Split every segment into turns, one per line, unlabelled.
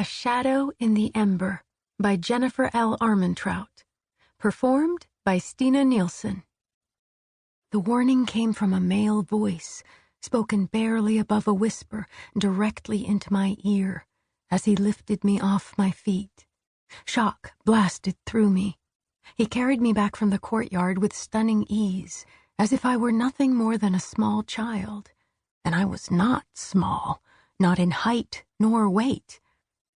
A Shadow in the Ember by Jennifer L. Armentrout. Performed by Stina Nielsen. The warning came from a male voice, spoken barely above a whisper, directly into my ear, as he lifted me off my feet. Shock blasted through me. He carried me back from the courtyard with stunning ease, as if I were nothing more than a small child. And I was not small, not in height nor weight.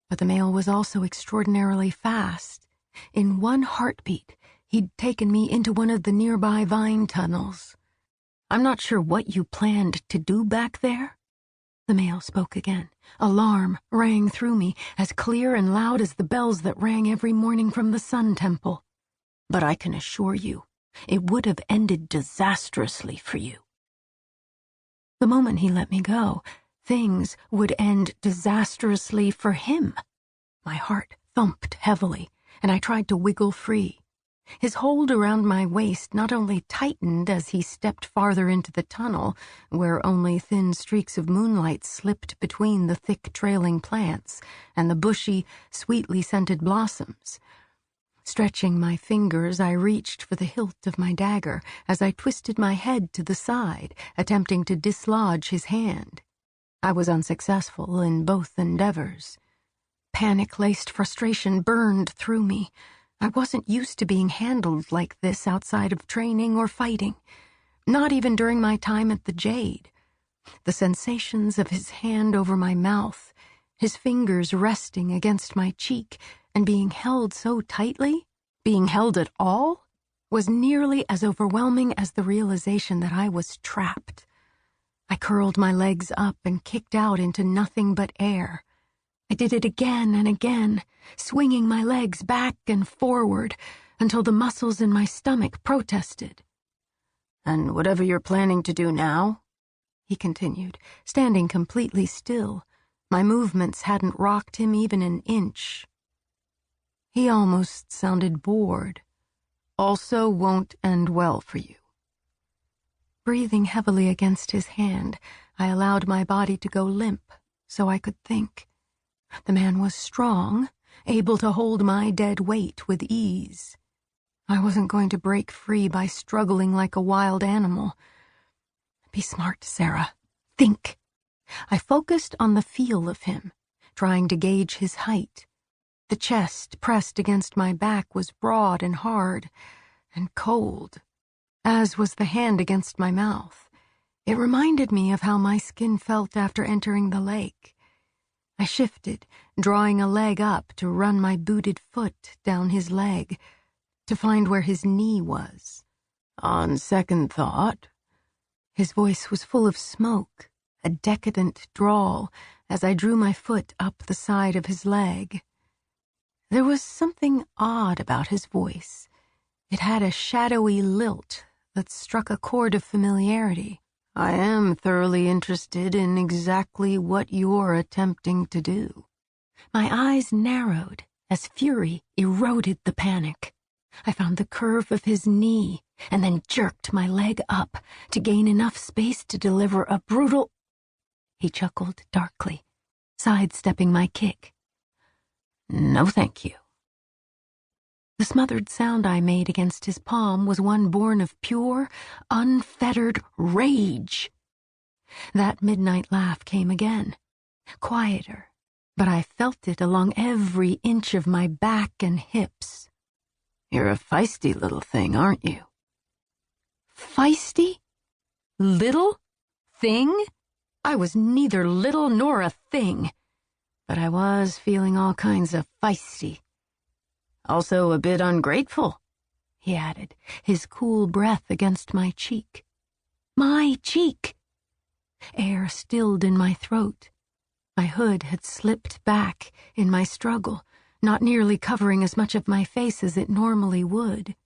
But the male was also extraordinarily fast. In one heartbeat, he'd taken me into one of the nearby vine tunnels. "I'm not sure what you planned to do back there." The male spoke again. Alarm rang through me, as clear and loud as the bells that rang every morning from the Sun Temple. "But I can assure you, it would have ended disastrously for you." The moment he let me go, things would end disastrously for him. My heart thumped heavily, and I tried to wiggle free. His hold around my waist not only tightened as he stepped farther into the tunnel, where only thin streaks of moonlight slipped between the thick trailing plants and the bushy, sweetly scented blossoms. Stretching my fingers, I reached for the hilt of my dagger as I twisted my head to the side, attempting to dislodge his hand. I was unsuccessful in both endeavors. Panic-laced frustration burned through me. I wasn't used to being handled like this outside of training or fighting, not even during my time at the Jade. The sensations of his hand over my mouth, his fingers resting against my cheek, and being held so tightly, being held at all, was nearly as overwhelming as the realization that I was trapped. I curled my legs up and kicked out into nothing but air. I did it again and again, swinging my legs back and forward until the muscles in my stomach protested. "And whatever you're planning to do now," he continued, standing completely still. My movements hadn't rocked him even an inch. He almost sounded bored. "Also won't end well for you." Breathing heavily against his hand, I allowed my body to go limp so I could think. The man was strong, able to hold my dead weight with ease. I wasn't going to break free by struggling like a wild animal. "Be smart, Sera. Think." I focused on the feel of him, trying to gauge his height. The chest pressed against my back was broad and hard, and cold, as was the hand against my mouth. It reminded me of how my skin felt after entering the lake. I shifted, drawing a leg up to run my booted foot down his leg, to find where his knee was. "On second thought," his voice was full of smoke, a decadent drawl, as I drew my foot up the side of his leg. There was something odd about his voice. It had a shadowy lilt that struck a chord of familiarity. "I am thoroughly interested in exactly what you're attempting to do." My eyes narrowed as fury eroded the panic. I found the curve of his knee and then jerked my leg up to gain enough space to deliver a brutal... He chuckled darkly, sidestepping my kick. "No, thank you." The smothered sound I made against his palm was one born of pure, unfettered rage. That midnight laugh came again, quieter, but I felt it along every inch of my back and hips. "You're a feisty little thing, aren't you?" Feisty? Little? Thing? I was neither little nor a thing, but I was feeling all kinds of feisty. "Also a bit ungrateful," he added, his cool breath against my cheek. My cheek! Air stilled in my throat. My hood had slipped back in my struggle, not nearly covering as much of my face as it normally would.